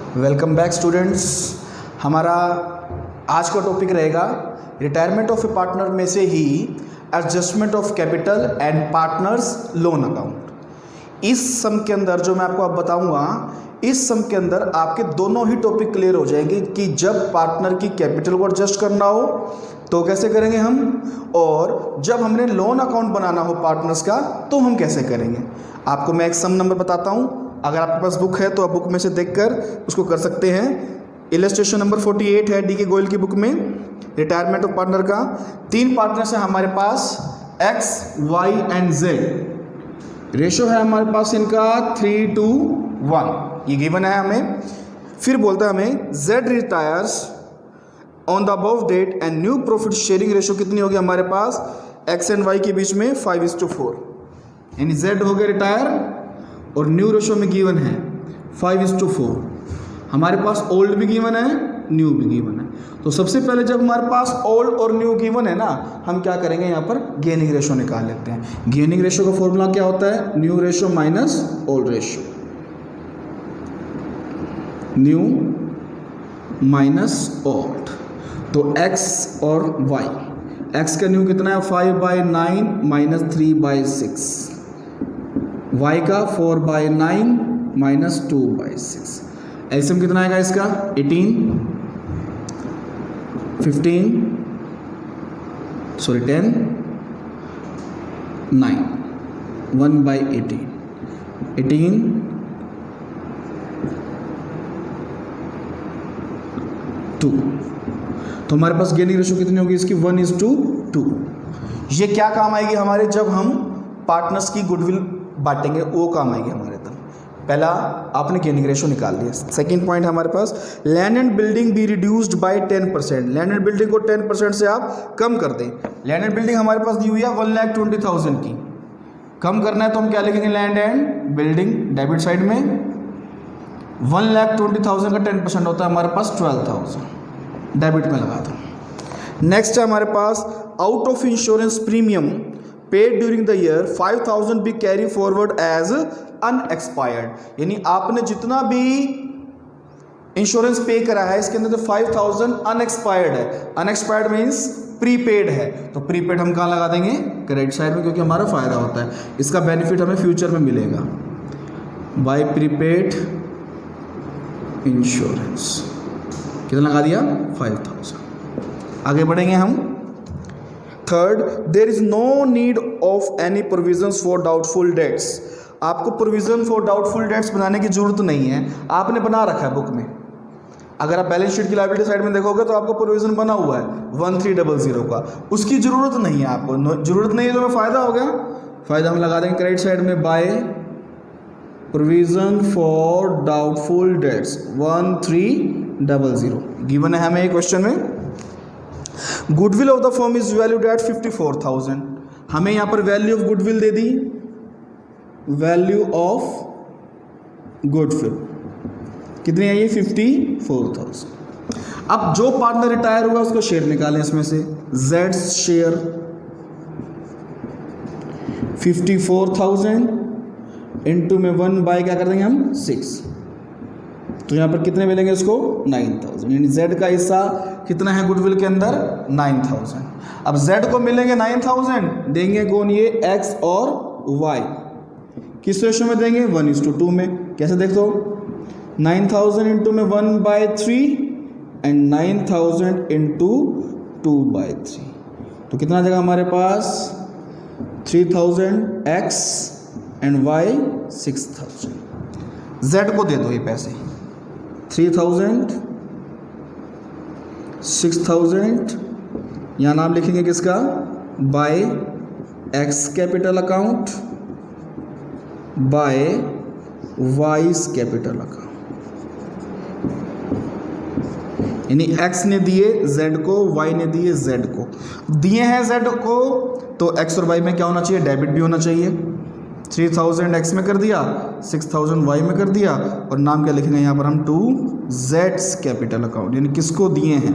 Welcome back students. हमारा आज का टॉपिक रहेगा रिटायरमेंट ऑफ ए पार्टनर में से ही adjustment of capital and partners loan account. इस सम के अंदर जो मैं आपको अब बताऊंगा, इस सम के अंदर आपके दोनों ही टॉपिक क्लियर हो जाएंगे कि जब पार्टनर की कैपिटल को एडजस्ट करना हो तो कैसे करेंगे हम, और जब हमने लोन अकाउंट बनाना हो पार्टनर्स का तो हम कैसे करेंगे। आपको मैं एक सम नंबर बताता हूँ, अगर आपके पास बुक है तो आप बुक में से देखकर उसको कर सकते हैं। इलस्ट्रेशन नंबर 48 है डी.के. गोयल की बुक में, रिटायरमेंट ऑफ पार्टनर का। 3 पार्टनर्स हैं हमारे पास, x, y and z. Ratio है हमारे पास इनका 3:1, ये गिवन है हमें। फिर बोलता है हमें Z retires on the above date and new profit sharing ratio कितनी होगी हमारे पास एक्स एंड वाई के बीच में 5:4, यानी जेड हो गया रिटायर और न्यू रेशो में गिवन है 5:4। हमारे पास ओल्ड भी गिवन है, न्यू भी गिवन है। तो सबसे पहले जब हमारे पास ओल्ड और न्यू गिवन है ना, हम क्या करेंगे, यहाँ पर गेनिंग रेशो निकाल लेते हैं। गेनिंग रेशो का फॉर्मूला क्या होता है, new ratio minus old ratio, new minus old. तो x और y, x का न्यू कितना है 5/9 माइनस 3/6, y का 4/9 माइनस 2/6। एलसीएम कितना आएगा इसका 18, 15, 10, 9, 1/18, 18, 2। तो हमारे पास गेनिंग रेशो कितनी होगी इसकी 1:2। ये क्या काम आएगी हमारे, जब हम पार्टनर्स की गुडविल बांटेंगे वो काम आएगी हमारे तब। पहला आपने गेनिंग रेशो निकाल लिया। सेकंड पॉइंट हमारे पास, land and building be reduced by 10%। Land and building को 10% से आप कम कर दें। लैंड एंड बिल्डिंग हमारे पास दी हुई है 1,20,000 की, कम करना है तो हम क्या लिखेंगे, land and building debit side में 1,20,000 का 10% होता है हमारे पास 12,000, डेबिट में लगा दो। नेक्स्ट है हमारे पास, out of insurance premium paid during the year 5,000 be carry forward as unexpired. यानी आपने जितना भी इंश्योरेंस पे करा है इसके अंदर तो 5,000 अनएक्सपायर्ड है। अनएक्सपायर्ड मीन्स प्रीपेड है, तो प्रीपेड हम कहाँ लगा देंगे, क्रेडिट साइड में, क्योंकि हमारा फायदा होता है, इसका बेनिफिट हमें फ्यूचर में मिलेगा बाय प्रीपेड इंश्योरेंस। कितना लगा दिया 5,000। आगे बढ़ेंगे हम। Third, there is no need of any provisions for doubtful debts. आपको प्रोविजन फॉर डाउटफुल डेट्स बनाने की जरूरत नहीं है, आपने बना रखा है बुक में। अगर आप बैलेंस शीट की लायबिलिटी साइड में देखोगे तो आपको प्रोविजन बना हुआ है 1300 का, उसकी जरूरत नहीं है आपको। जरूरत नहीं है तो फायदा हो गया, फायदा हम लगा देंगे क्रेडिट साइड में by provision for doubtful dates 1300 given है हमें क्वेश्चन में। Goodwill of the firm is valued at 54,000। हमें यहाँ पर value of goodwill they the, value of goodwill कितनी है ये 54,000। अब जो पार्टनर रिटायर हुआ उसका शेयर निकालें इसमें से, जेड शेयर 54,000 इंटू में 1 बाय क्या कर देंगे हम 6, तो यहाँ पर कितने मिलेंगे इसको 9,000। यानी जेड का हिस्सा कितना है गुडविल के अंदर 9,000। अब जेड को मिलेंगे 9,000, देंगे कौन, ये एक्स और वाई। किस रेशो में देंगे 1:2 में। कैसे देख दो, 9,000 इंटू में 1/3 एंड 9,000 इंटू 2/3, तो कितना जगह हमारे पास 3,000 एक्स एंड वाई 6,000। जेड को दे दो ये पैसे 3,000 6,000, यहाँ नाम लिखेंगे किसका, by X capital account by Y's capital account. यानी एक्स ने दिए जेड को, वाई ने दिए जेड को। दिए हैं जेड को तो एक्स और वाई में क्या होना चाहिए, डेबिट भी होना चाहिए। 3,000 एक्स में कर दिया, 6,000 वाई में कर दिया, और नाम क्या लिखेंगे यहाँ पर हम, टू जेड्स कैपिटल अकाउंट। यानी किसको दिए हैं,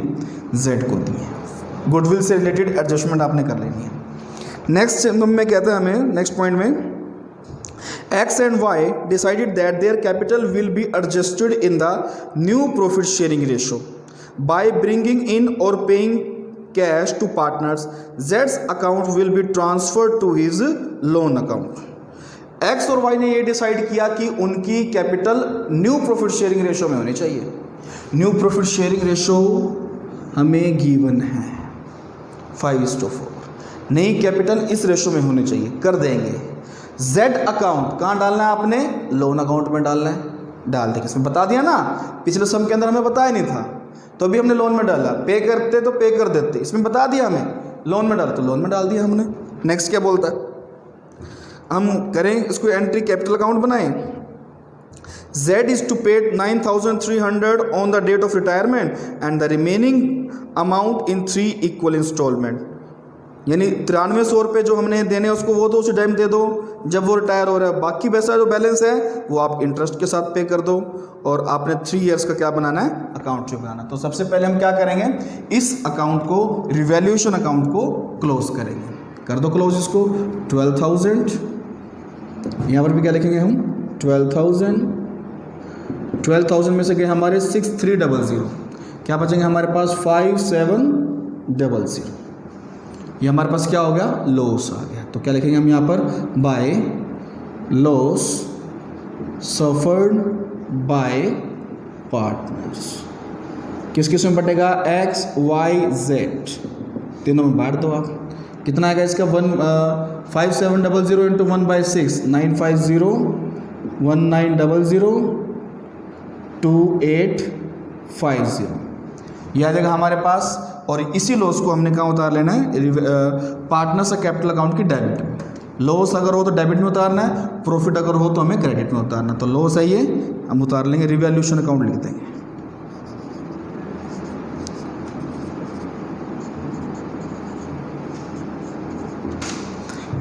जेड को दिए हैं। गुडविल से रिलेटेड एडजस्टमेंट आपने कर लेनी है। नेक्स्ट में कहता है हमें, नेक्स्ट पॉइंट में, X and Y decided that their capital will be adjusted in the new profit sharing ratio by bringing in or paying cash to partners. Z's account will be transferred to his loan account. X और Y ने ये decide किया कि उनकी capital new profit sharing ratio में होनी चाहिए। New profit sharing ratio हमें गिवन है 5:4। नई कैपिटल इस रेशो में होनी चाहिए, कर देंगे। जेड अकाउंट कहाँ डालना है आपने? लोन अकाउंट में डालना है, डाल देंगे। इसमें बता दिया ना, पिछले सम के अंदर हमें बताया नहीं था तो अभी हमने लोन में डाला, पे करते तो पे कर देते, इसमें बता दिया हमें लोन में डाला तो लोन में डाल दिया हमने। नेक्स्ट क्या बोलता है, हम करें इसको एंट्री कैपिटल अकाउंट बनाएं। Z is to pay 9,300 on the date of retirement and the remaining amount in 3 equal installment। यानी 9300 रुपये जो हमने देने उसको वो तो उसी टाइम दे दो जब वो रिटायर हो रहा है। बाकी पैसा जो बैलेंस है वो आप इंटरेस्ट के साथ पे कर दो। और आपने 3 इयर्स का क्या बनाना है? अकाउंट जो बनाना। तो सबसे पहले हम क्या करेंगे, इस अकाउंट को रिवैल्यूएशन अकाउंट को क्लोज करेंगे। कर दो क्लोज इसको। 12,000 यहाँ पर भी क्या लिखेंगे हम? 12,000 में से गए हमारे 6,300, क्या बचेंगे हमारे पास? 5,700। ये हमारे पास क्या हो गया? लॉस आ गया। तो क्या लिखेंगे हम यहाँ पर? By loss suffered bye partners. किस किस में बटेगा? X, Y, Z तीनों में बांट दो आप। कितना आएगा इसका? 5,700 इंटू 1/6 950 1900 2850 यह आ जाएगा हमारे पास। और इसी लॉस को हमने कहाँ उतार लेना है? पार्टनर्स कैपिटल अकाउंट की डेबिट में। लॉस अगर हो तो डेबिट में उतारना है, प्रॉफिट अगर हो तो हमें क्रेडिट में उतारना है। तो लॉस है ये, हम उतार लेंगे, रिवैल्यूएशन अकाउंट लिख देंगे।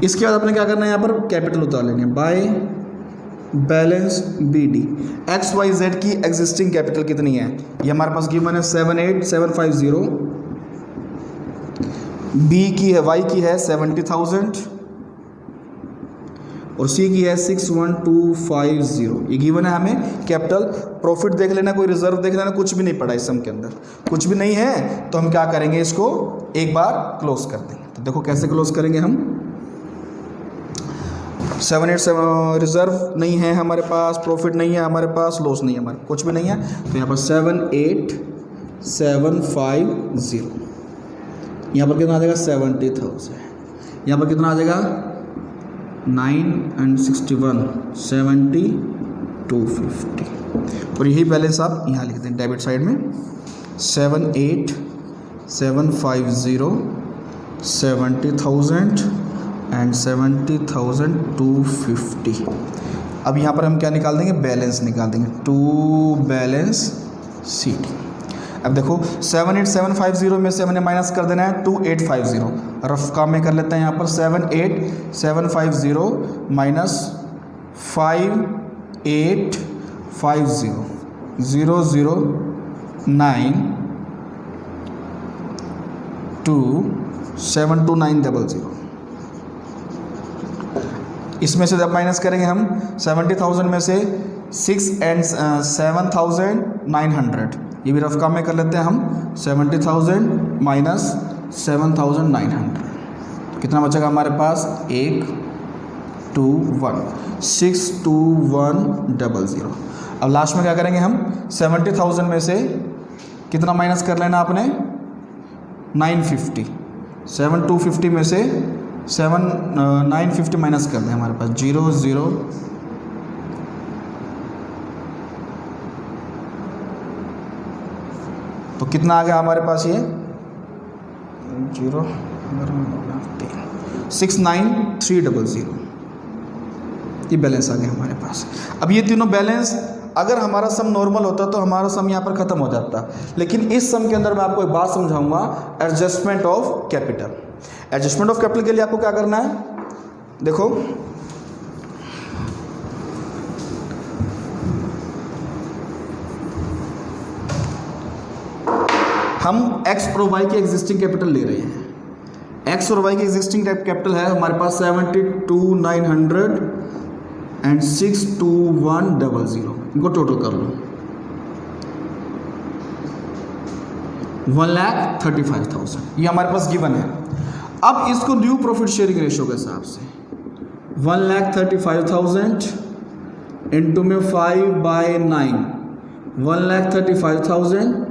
इसके बाद अपने क्या करना है? यहाँ पर कैपिटल उतार लेंगे। By balance BD। XYZ की एग्जिस्टिंग कैपिटल कितनी है? ये हमारे पास गिवन है 78,750। B की है, Y की है 70,000 और C की है 61,250। ये गिवन है हमें कैपिटल। प्रॉफिट देख लेना, कोई रिजर्व देख लेना, कुछ भी नहीं पड़ा इस सम के अंदर, कुछ भी नहीं है। तो हम क्या करेंगे, इसको एक बार क्लोज कर देंगे। तो देखो कैसे क्लोज करेंगे हम। 787 रिजर्व नहीं है हमारे पास, प्रॉफिट नहीं है हमारे पास, लॉस नहीं है हमारे, कुछ भी नहीं है। तो यहाँ पर 78,750। यहाँ पर कितना आ जाएगा? 70,000। यहाँ पर कितना आ जाएगा? 9 and 61 70,250। और यही बैलेंस आप यहाँ लिख दें डेबिट साइड में। 78,750 70,000 एंड 70,250। अब यहाँ पर हम क्या निकाल देंगे? बैलेंस निकाल देंगे। To balance sheet. अब देखो 78,750 में से हमने माइनस कर देना है 2850। रफ काम में कर लेते हैं यहाँ पर। 78,750 माइनस 5,850 009272900। इसमें से जब माइनस करेंगे हम 70,000 में से 6 and 7,900, ये भी रफ काम में कर लेते हैं हम। 70,000 माइनस 7,900 कितना बचेगा हमारे पास? 62100। अब लास्ट में क्या करेंगे हम? 70,000 में से कितना माइनस कर लेना आपने? 950। 7,250 में से 950 माइनस कर दें, हमारे पास 00। तो कितना आ गया हमारे पास? ये 69300। ये बैलेंस आ गया हमारे पास। अब ये तीनों बैलेंस, अगर हमारा सम नॉर्मल होता तो हमारा सम यहाँ पर ख़त्म हो जाता, लेकिन इस सम के अंदर मैं आपको एक बात समझाऊंगा, adjustment of capital. Adjustment of capital के लिए आपको क्या करना है? देखो हम एक्स और वाई की एग्जिस्टिंग कैपिटल ले रहे हैं। एक्स और वाई की एग्जिस्टिंग कैपिटल है हमारे पास 72,900 एंड 62100, इनको टोटल कर लो 1,35,000, ये हमारे पास गिवन है। अब इसको न्यू प्रॉफिट शेयरिंग रेशो के हिसाब से 1,35,000 इंटू में 5/9, 1,35,000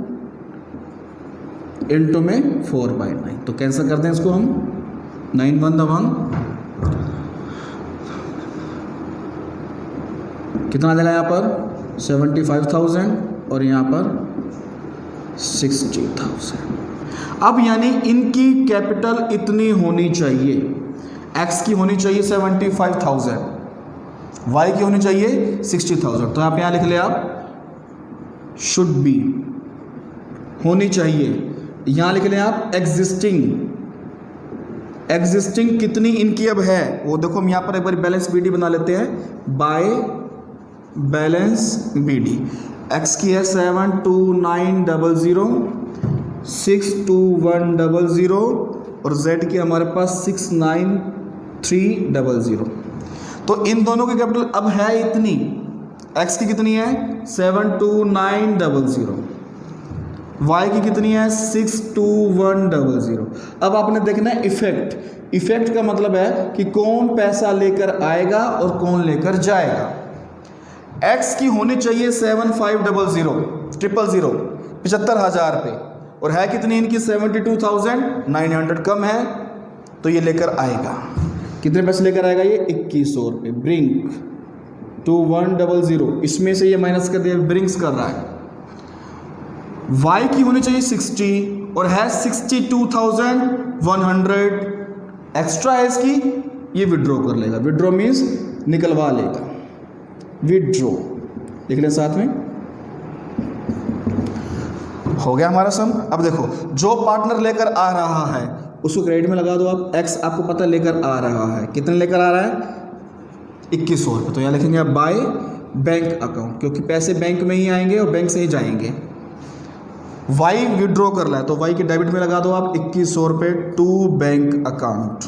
इंटू में 4/9, तो कैंसिल करते हैं इसको हम, 9 1 1, कितना आ जाएगा यहाँ पर 75,000 और यहाँ पर 60,000। अब यानी इनकी कैपिटल इतनी होनी चाहिए, एक्स की होनी चाहिए 75,000, वाई की होनी चाहिए 60,000, तो आप यहाँ लिख ले आप शुड बी, होनी चाहिए, यहाँ लिख लें आप एग्जिस्टिंग कितनी इनकी अब है वो देखो, हम यहाँ पर एक बार बैलेंस बीडी बना लेते हैं, बाय बैलेंस बीडी। एक्स की है 72900, 62100 और जेड की हमारे पास 69300। तो इन दोनों की कैपिटल अब है इतनी, एक्स की कितनी है 72900, वाई की कितनी है 62100। अब आपने देखना है इफेक्ट का मतलब है कि कौन पैसा लेकर आएगा और कौन लेकर जाएगा। एक्स की होनी चाहिए 7500 75,000 पे, और है कितनी इनकी 72,900, कम है तो ये लेकर आएगा। कितने पैसे लेकर आएगा ये 2100 रुपये, ब्रिंग टू 100, इसमें से ये माइनस कर दिया, ब्रिंग्स कर रहा है। वाई की होनी चाहिए 60 और है 62,100, एक्स्ट्रा है इसकी, ये विड्रॉ कर लेगा, विड्रॉ मीन्स निकलवा लेगा, विड्रॉ लिख लें साथ में, हो गया हमारा सम। अब देखो जो पार्टनर लेकर आ रहा है उसको क्रेडिट में लगा दो आप, एक्स आपको पता लेकर आ रहा है, कितने लेकर आ रहा है 2100 रुपये, तो यहाँ लिखेंगे आप बाय बैंक अकाउंट, क्योंकि पैसे बैंक में ही आएंगे और बैंक से ही जाएंगे। वाई विड्रॉ कर रहा है तो वाई के डेबिट में लगा दो आप 2100 रुपये टू बैंक अकाउंट।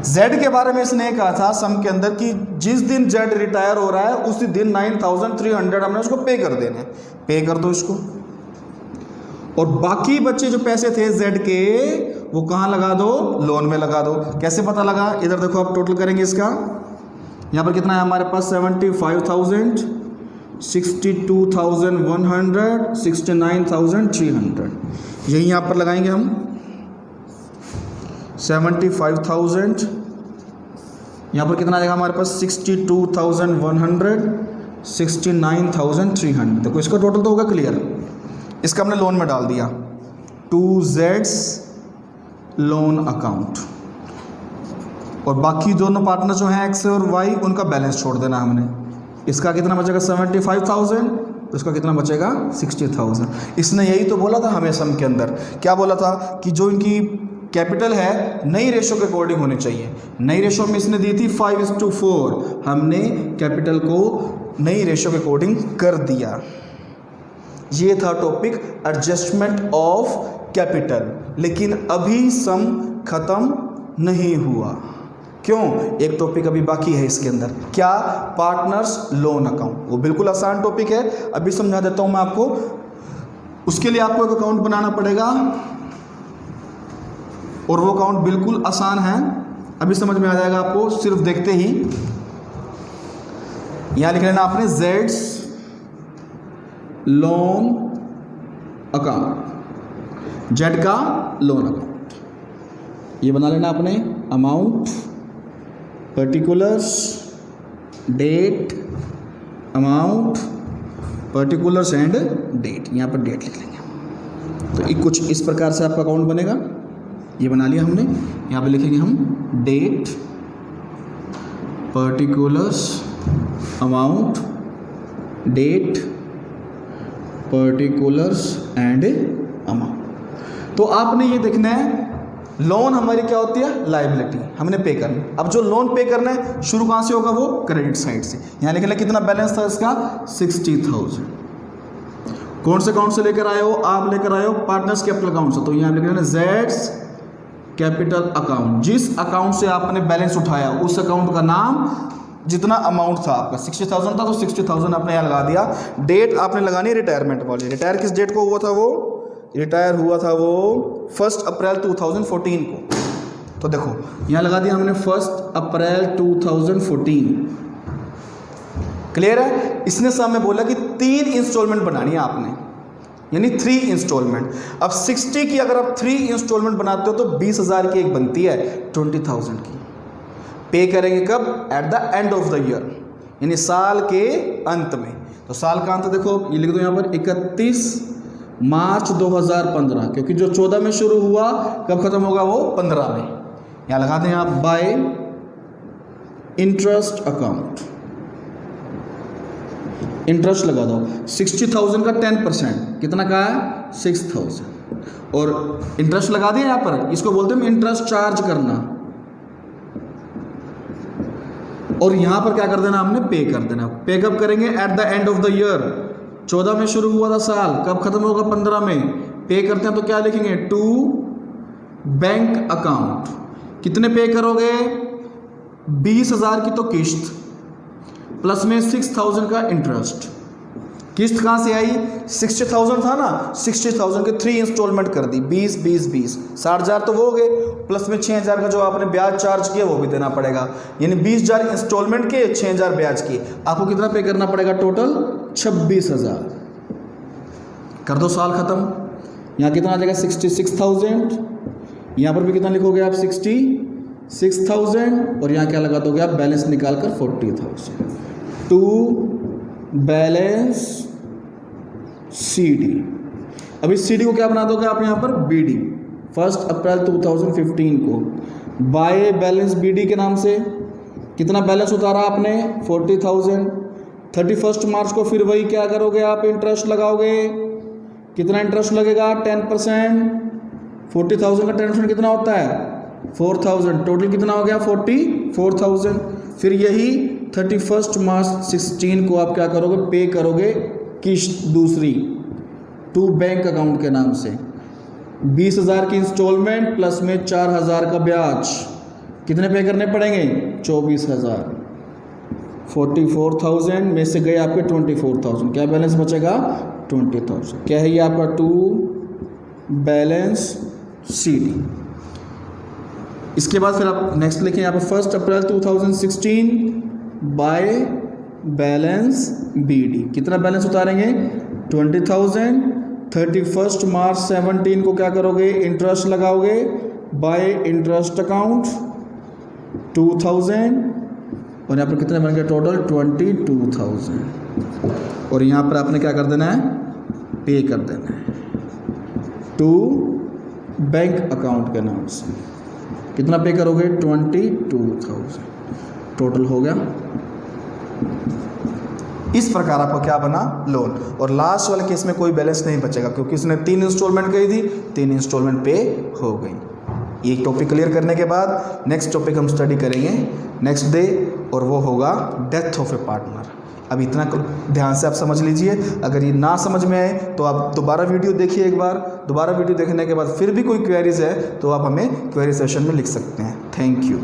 जेड के बारे में इसने कहा था सम के अंदर कि जिस दिन जेड रिटायर हो रहा है उसी दिन 9,300 हमने उसको पे कर देने, पे कर दो इसको, और बाकी बच्चे जो पैसे थे जेड के वो कहाँ लगा दो, लोन में लगा दो। कैसे पता लगा, इधर देखो आप टोटल करेंगे इसका, यहाँ पर कितना है हमारे पास 75,000, 62,100, 69,300, यही यहाँ पर लगाएंगे हम 75,000, यहाँ पर कितना आ जाएगा हमारे पास 62,100, 69,300। देखो इसका टोटल तो होगा क्लियर, इसका हमने लोन में डाल दिया, टू जेड्स लोन अकाउंट, और बाकी दोनों पार्टनर जो हैं एक्स और वाई उनका बैलेंस छोड़ देना हमने। इसका कितना बचेगा 75,000, उसका कितना बचेगा 60,000। इसने यही तो बोला था हमें सम के अंदर, क्या बोला था कि जो इनकी कैपिटल है नई रेशो के अकॉर्डिंग होनी चाहिए। नई रेशो में इसने दी थी 5:4, हमने कैपिटल को नई रेशो के अकॉर्डिंग कर दिया। ये था टॉपिक एडजस्टमेंट ऑफ कैपिटल, लेकिन अभी सम खत्म नहीं हुआ। क्यों, एक टॉपिक अभी बाकी है इसके अंदर, क्या, पार्टनर्स लोन अकाउंट। वो बिल्कुल आसान टॉपिक है, अभी समझा देता हूं मैं आपको। उसके लिए आपको एक अकाउंट बनाना पड़ेगा और वो अकाउंट बिल्कुल आसान है, अभी समझ में आ जाएगा आपको सिर्फ देखते ही। यहां लिख लेना आपने जेड्स लोन अकाउंट, जेड का लोन अकाउंट, ये बना लेना आपने। Amount, particulars, date, amount, particulars and date, यहाँ पर डेट लिख लेंगे। तो कुछ इस प्रकार से आपका अकाउंट बनेगा, ये बना लिया हमने। यहाँ पे लिखेंगे हम date, particulars, amount, date, particulars and amount. तो आपने ये देखना है लोन हमारी क्या होती है, लायबिलिटी, हमने पे करना। अब जो लोन पे करना है शुरू कहाँ से होगा, वो क्रेडिट साइड से। यहाँ लिखना कितना बैलेंस था इसका 60,000। कौन से अकाउंट से लेकर आए हो, आप लेकर आए हो पार्टनर्स कैपिटल अकाउंट से, तो यहाँ लिख लेना जेड्स कैपिटल अकाउंट, जिस अकाउंट से आपने बैलेंस उठाया उस अकाउंट का नाम, जितना अमाउंट था आपका 60,000 था तो 60,000 आपने यहाँ लगा दिया। डेट आपने लगानी रिटायरमेंट वाली। रिटायर किस डेट को हुआ था? वो रिटायर हुआ था वो 1 अप्रैल 2014 को। तो देखो यहाँ लगा दिया हमने 1 अप्रैल 2014। क्लियर है? इसने सामने बोला कि 3 इंस्टॉलमेंट बनानी है आपने, यानी 3 इंस्टॉलमेंट। अब 60 की अगर आप 3 इंस्टॉलमेंट बनाते हो तो 20,000 की एक बनती है 20,000 की। पे करेंगे कब? At the end of the year, यानी साल के अंत में। तो साल का अंत देखो ये लिख दो यहाँ पर 31 मार्च 2015, क्योंकि जो 14 में शुरू हुआ कब खत्म होगा? वो 15 में। यहाँ लगा दें आप बाय इंटरेस्ट अकाउंट, इंटरेस्ट लगा दो। 60,000 का 10% कितना का है? 6,000। और इंटरेस्ट लगा दिया यहाँ पर, इसको बोलते हैं इंटरेस्ट चार्ज करना। और यहाँ पर क्या कर देना हमने? पे कर देना। पे कब करेंगे? At the end of the year. 14 में शुरू हुआ था साल, कब खत्म होगा? 15 में। पे करते हैं तो क्या लिखेंगे? To bank account. कितने पे करोगे? 20,000 की तो किस्त, प्लस में 6,000 का इंटरेस्ट। किस्त कहाँ से आई? 60,000 था ना, 60,000 के 3 इंस्टॉलमेंट कर दी, 20 20 20, 60,000 तो वो हो गए, प्लस में 6,000 का जो आपने ब्याज चार्ज किया वो भी देना पड़ेगा, यानी 20,000 इंस्टॉलमेंट के, 6,000 ब्याज की। आपको कितना पे करना पड़ेगा? टोटल 26,000। कर दो साल खत्म। यहाँ कितना आ जाएगा? 66,000। यहाँ पर भी कितना लिखोगे आप? 66,000। और यहाँ क्या लगा दोगे आप? बैलेंस निकाल कर 40,000 टू बैलेंस CD। अब इस CD को क्या बना दोगे आप यहाँ पर? BD। 1 अप्रैल 2015 को बाय बैलेंस BD के नाम से कितना बैलेंस उतारा आपने? 40,000। 31 मार्च को फिर वही क्या करोगे आप? इंटरेस्ट लगाओगे। कितना इंटरेस्ट लगेगा? 10%। 40,000 का 10% कितना होता है? 4,000। टोटल कितना हो गया? 44,000। फिर यही 31 मार्च 16 को आप क्या करोगे? पे करोगे किस्त दूसरी टू बैंक अकाउंट के नाम से। 20,000 की इंस्टॉलमेंट प्लस में 4,000 का ब्याज। कितने पे करने पड़ेंगे? 24,000। 44,000 में से गए आपके 24,000। क्या बैलेंस बचेगा? 20,000। क्या है ये आपका? To balance CD। इसके बाद फिर आप नेक्स्ट लिखें यहाँ पर 1 अप्रैल 2016 बाय बैलेंस BD। कितना बैलेंस उतारेंगे? 20,000। 31 मार्च 17 को क्या करोगे? इंटरेस्ट लगाओगे बाय इंटरेस्ट अकाउंट 2,000। और यहाँ पर कितने बन गए टोटल? 22,000। और यहाँ पर आपने क्या कर देना है? पे कर देना है टू बैंक अकाउंट के नाम से। कितना पे करोगे? 22,000 टोटल हो गया। इस प्रकार आपका क्या बना? लोन। और लास्ट वाले केस में कोई बैलेंस नहीं बचेगा क्योंकि इसने 3 इंस्टॉलमेंट कही थी, 3 इंस्टॉलमेंट पे हो गई। ये टॉपिक क्लियर करने के बाद नेक्स्ट टॉपिक हम स्टडी करेंगे नेक्स्ट डे, और वो होगा डेथ ऑफ ए पार्टनर। अब इतना ध्यान से आप समझ लीजिए। अगर ये ना समझ में आए तो आप दोबारा वीडियो देखिए एक बार। दोबारा वीडियो देखने के बाद फिर भी कोई क्वेरीज है तो आप हमें क्वेरी सेशन में लिख सकते हैं। Thank you.